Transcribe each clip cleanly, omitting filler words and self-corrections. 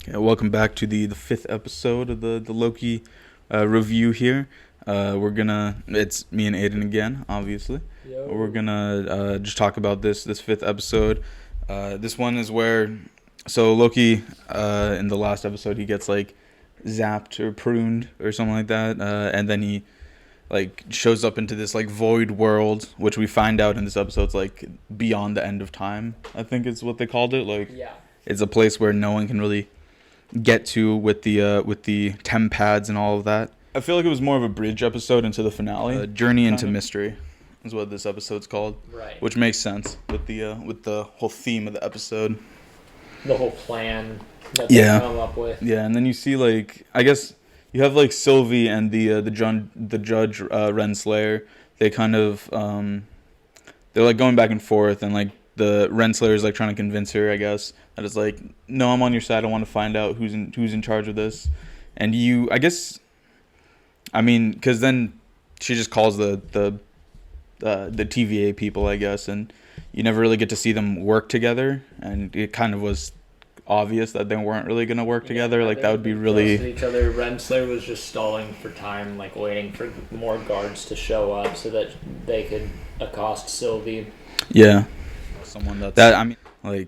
Yeah, welcome back to the fifth episode of the Loki review here. It's me and Aiden again, obviously. We're Yo. gonna just talk about this fifth episode. This one is where, so Loki, in the last episode, he gets like zapped or pruned or something like that, and then he like shows up into this like void world, which we find out in this episode's like beyond the end of time. I think is what they called it. Like Yeah. it's a place where no one can really get to with the temp pads and all of that. I feel like it was more of a bridge episode into the finale. Journey into Mystery is what this episode's called, Right. which makes sense with the whole theme of the episode. The whole plan that they Yeah, come up with. yeah, and then you see like I guess you have like Sylvie and the judge Renslayer. They kind of they're like going back and forth, and like the Renslayer is like trying to convince her, I guess, that it's like, no, I'm on your side. I want to find out who's in charge of this, and you, I guess, I mean, because then she just calls the TVA people, I guess, and you never really get to see them work together, and it kind of was obvious that they weren't really gonna work together. Like that would be they really, trusted each other. Renslayer was just stalling for time, like waiting for more guards to show up so that they could accost Sylvie. yeah, someone that I mean, like,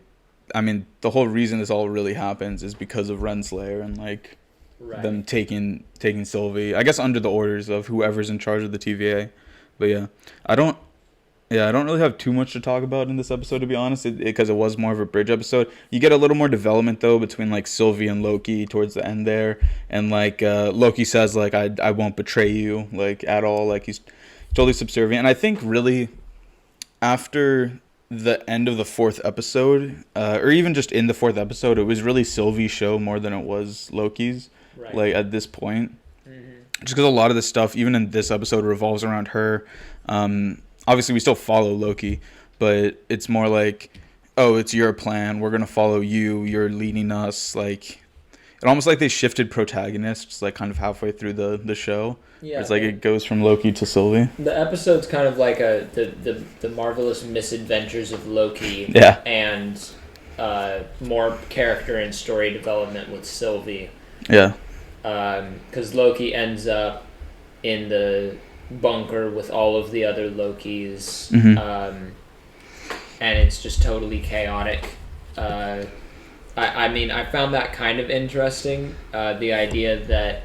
I mean, the whole reason this all really happens is because of Renslayer and like Right. them taking Sylvie, I guess, under the orders of whoever's in charge of the TVA. But yeah, I don't. Yeah, I don't really have too much to talk about in this episode, to be honest, because it was more of a bridge episode. You get a little more development though between like Sylvie and Loki towards the end there, and like Loki says like I won't betray you like at all, like he's totally subservient. And I think really after the end of the fourth episode, or even just in the fourth episode, it was really Sylvie's show more than it was Loki's. Right. Like at this point, Mm-hmm. just because a lot of the stuff, even in this episode, revolves around her. Obviously, we still follow Loki, but it's more like, oh, it's your plan. We're gonna follow you. You're leading us. Like, it almost like they shifted protagonists, like kind of halfway through the show. Yeah. It's like it goes from Loki to Sylvie. The episode's kind of like the marvelous misadventures of Loki. Yeah. And more character and story development with Sylvie. Yeah. Because Loki ends up in the bunker with all of the other Lokis, and it's just totally chaotic. I mean, I found that kind of interesting. The idea that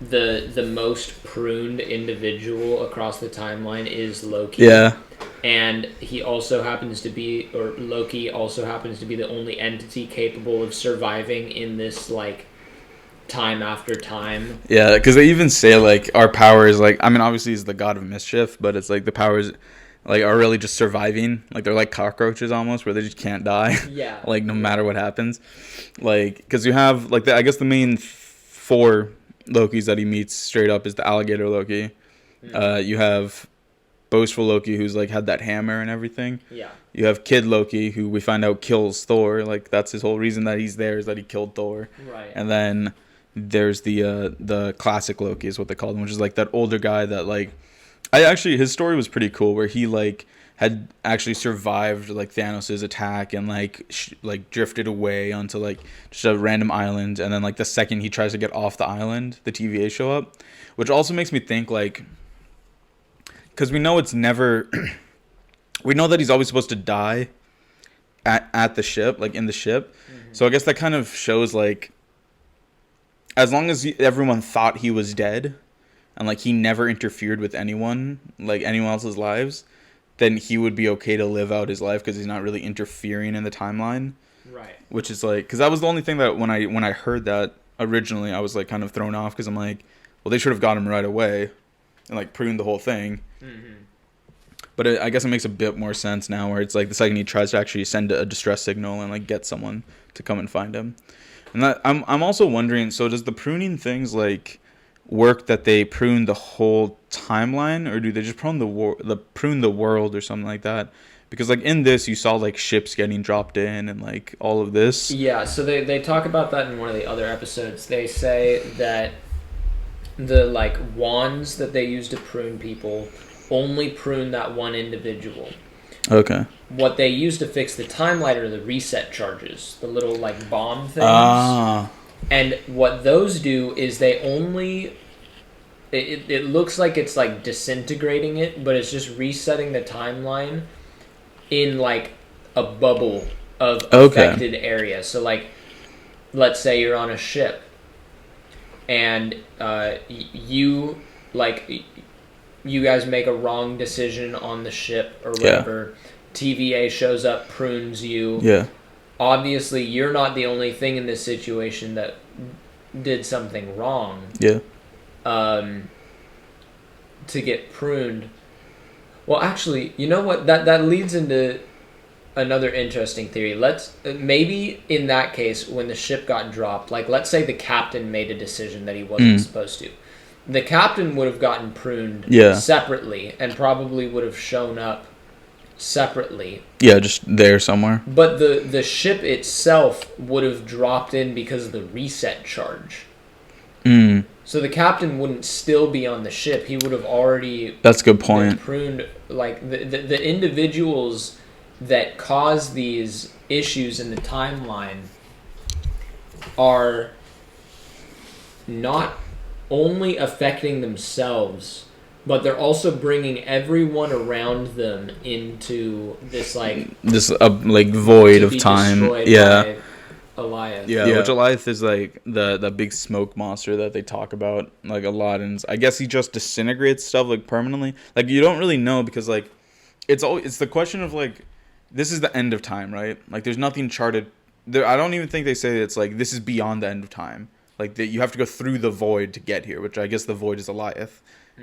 the most pruned individual across the timeline is Loki. Yeah. And he also happens to be, or Loki also happens to be the only entity capable of surviving in this like time after time. Yeah, because they even say like our power is like, I mean, obviously he's the god of mischief, but it's like the powers like are really just surviving. Like they're like cockroaches almost, where they just can't die. Yeah. Like no matter what happens, like because you have like I guess the main four Lokis that he meets straight up is the alligator Loki. You have boastful Loki, who's like had that hammer and everything. Yeah. You have Kid Loki, who we find out kills Thor. Like that's his whole reason that he's there, is that he killed Thor. Right. And then there's the classic Loki is what they call him, which is like that older guy that like his story was pretty cool, where he like had actually survived like Thanos' attack and like like drifted away onto like just a random island, and then like the second he tries to get off the island, the TVA show up, which also makes me think like, because we know it's never we know that he's always supposed to die at the ship, like in the ship. So I guess that kind of shows like, as long as everyone thought he was dead and like he never interfered with anyone, like anyone else's lives, then he would be okay to live out his life because he's not really interfering in the timeline. Right. Which is like, because that was the only thing that when I heard that originally, I was like kind of thrown off, because I'm like, well, they should have got him right away and like pruned the whole thing. But I guess it makes a bit more sense now, where it's like the second he tries to actually send a distress signal and like get someone to come and find him. And that I'm also wondering, so does the pruning things like work that they prune the whole timeline, or do they just prune the world or something like that? Because like in this, you saw like ships getting dropped in and like all of this. Yeah, so they talk about that in one of the other episodes. They say that the like wands that they use to prune people only prune that one individual. Okay. what they use to fix the timeline are the reset charges, the little like bomb things. Ah. And what those do is they only it looks like it's like disintegrating it, but it's just resetting the timeline in like a bubble of affected area. So like, let's say you're on a ship, and you like you guys make a wrong decision on the ship or whatever. Yeah. TVA shows up, prunes you. Yeah. Obviously, you're not the only thing in this situation that did something wrong. Yeah. To get pruned. Well, actually, you know what? That leads into another interesting theory. Let's maybe in that case, when the ship got dropped, like let's say the captain made a decision that he wasn't supposed to. The captain would have gotten pruned separately and probably would have shown up separately. Yeah, just there somewhere. But the ship itself would have dropped in because of the reset charge. So the captain wouldn't still be on the ship. He would have already... That's a good point. Been pruned. Like, the individuals that cause these issues in the timeline are not only affecting themselves, but they're also bringing everyone around them into this, like... This, like, void of time. Yeah. Alioth. Yeah, which Alioth is like the big smoke monster that they talk about like a lot, and I guess he just disintegrates stuff like permanently. Like you don't really know because like it's the question of like this is the end of time, right? Like there's nothing charted there. I don't even think they say it's like this is beyond the end of time. Like that you have to go through the void to get here, which I guess the void is Alioth,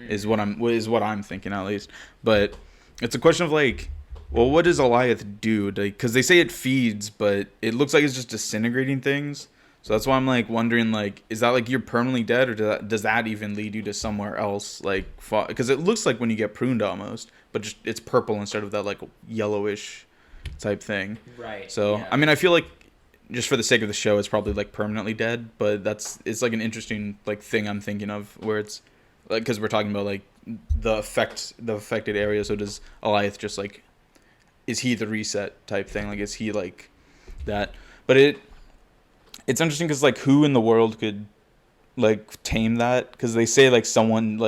is what I'm thinking at least. But it's a question of like. Well, what does Alioth do? Because they say it feeds, but it looks like it's just disintegrating things. So that's why I'm like wondering, like, is that like you're permanently dead, or does that even lead you to somewhere else? Like, because it looks like when you get pruned almost, but just it's purple instead of that like yellowish type thing. Right. So yeah. I mean, I feel like just for the sake of the show, it's probably like permanently dead. But it's like an interesting like thing I'm thinking of where it's like because we're talking about like the affected area. So does Alioth just like is he the reset type thing? Like, is he like that? But it's interesting because like who in the world could like tame that? Because they say like someone's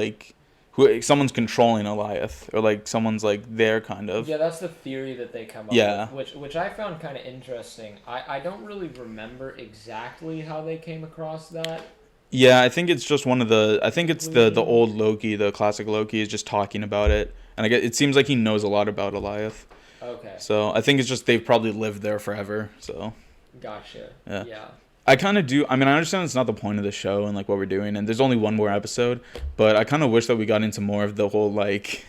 controlling Alioth or like someone's like there kind of. Yeah, that's the theory that they come up with, which I found kind of interesting. I don't really remember exactly how they came across that. Yeah, I think it's just the old Loki, the classic Loki is just talking about it, and it seems like he knows a lot about Alioth. Okay. So I think it's just they've probably lived there forever. So. Gotcha. Yeah. I kind of do. I mean, I understand it's not the point of the show and like what we're doing, and there's only one more episode, but I kind of wish that we got into more of the whole like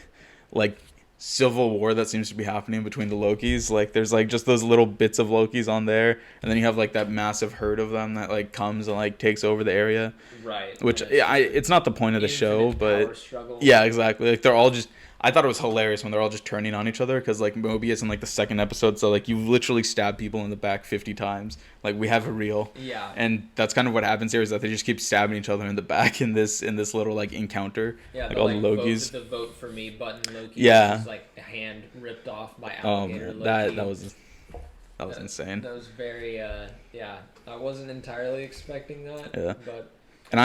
civil war that seems to be happening between the Lokis. Like, there's like just those little bits of Lokis on there, and then you have like that massive herd of them that like comes and like takes over the area. Right. Which it's not the point of the show, but yeah, exactly. Like they're all just. I thought it was hilarious when they're all just turning on each other because, like, Mobius in, like, the second episode, so, like, you literally stab people in the back 50 times. Like, we have a reel. Yeah. And that's kind of what happens here is that they just keep stabbing each other in the back in this little, like, encounter. Yeah, like, all the Lokis. The vote for me button Loki. Yeah. Was, like, a hand ripped off by alligator Loki. That was insane. That was very, yeah. I wasn't entirely expecting that. Yeah. But... And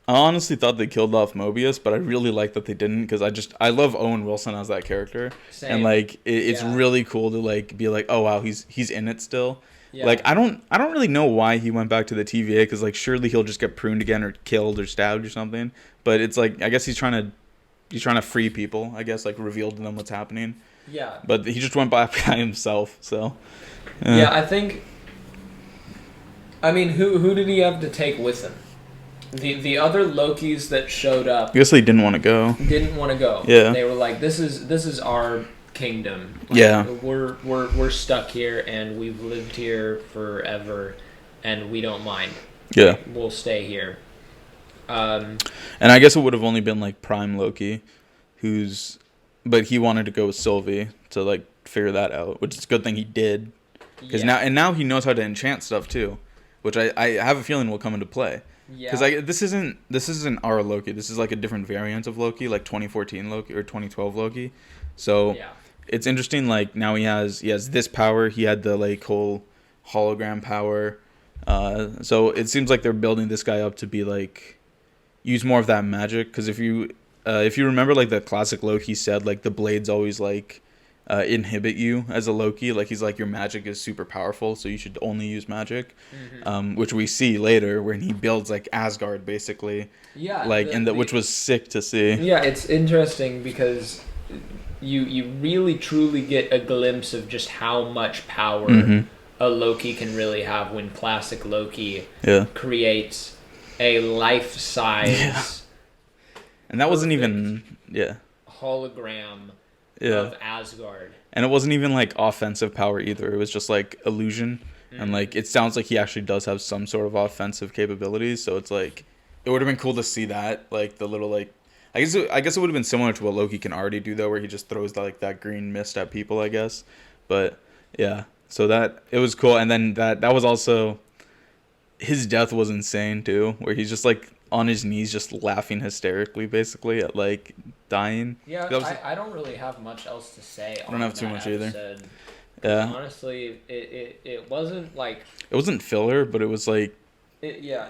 I honestly thought they killed off Mobius, but I really like that they didn't because I love Owen Wilson as that character. Same. And like it's really cool to like be like, oh wow, he's in it still. Yeah. Like I don't really know why he went back to the TVA because like surely he'll just get pruned again or killed or stabbed or something. But it's like I guess he's trying to free people. I guess like reveal to them what's happening. Yeah. But he just went back by himself. So. Yeah, I think. I mean, who did he have to take with him? The other Lokis that showed up, I guess they didn't want to go. Yeah, they were like, "This is our kingdom. Like, yeah, we're stuck here, and we've lived here forever, and we don't mind. Yeah, like, we'll stay here." And I guess it would have only been like Prime Loki, but he wanted to go with Sylvie to like figure that out, which is a good thing he did, because now he knows how to enchant stuff too, which I have a feeling will come into play. Because this isn't our Loki. This is like a different variant of Loki, like 2014 Loki or 2012 Loki. So it's interesting. Like now he has this power. He had the like whole hologram power. So it seems like they're building this guy up to be like use more of that magic. Because if you remember like the classic Loki said like the blades always like inhibit you as a Loki. Like he's like your magic is super powerful, so you should only use magic. Which we see later when he builds like Asgard basically, Yeah, like in the which was sick to see. yeah, it's interesting because you really truly get a glimpse of just how much power a Loki can really have when classic Loki Yeah. creates a life size And that wasn't even yeah. hologram Yeah. of Asgard. And it wasn't even like offensive power either. It was just like illusion. And like it sounds like he actually does have some sort of offensive capabilities. So it's like it would have been cool to see that like the little like I guess it would have been similar to what Loki can already do though, where he just throws like that green mist at people. I guess, but yeah. So that it was cool. And then that was also his death was insane too, where he's just like on his knees, just laughing hysterically, basically at like dying. Yeah, That was, I don't really have much else to say on don't have too that much either. episode. yeah. Honestly, it wasn't like It wasn't filler, but it was like yeah.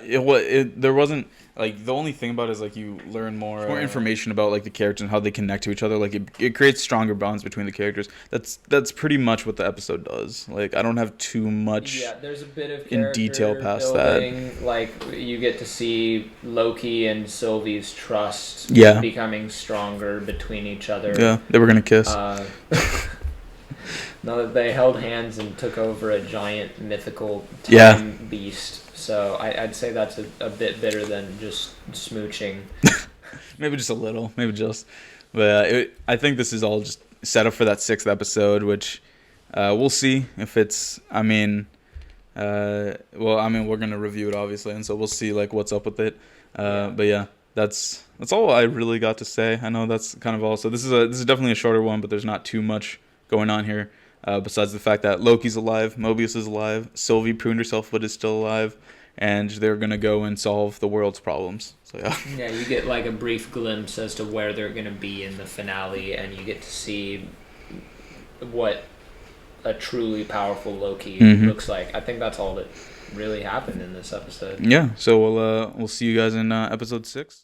there wasn't like the only thing about it is like you learn more information about like the characters and how they connect to each other. Like it creates stronger bonds between the characters. That's pretty much what the episode does. Like I don't have too much. Yeah, there's a bit of in detail past building, that. Like you get to see Loki and Sylvie's trust Yeah. becoming stronger between each other. Yeah, they were gonna kiss. Now that they held hands and took over a giant mythical time beast. So I'd say that's a bit better than just smooching. Maybe just a little. Maybe just. But I think this is all just set up for that 6th episode, which we'll see if it's. We're gonna review it obviously, and so we'll see like what's up with it. But yeah, that's all I really got to say. I know that's kind of all. So this is definitely a shorter one, but there's not too much going on here. Besides the fact that Loki's alive, Mobius is alive, Sylvie pruned herself but is still alive, and they're gonna go and solve the world's problems. So yeah. Yeah, you get like a brief glimpse as to where they're gonna be in the finale, and you get to see what a truly powerful Loki looks like. I think that's all that really happened in this episode. Yeah. So we'll see you guys in episode 6.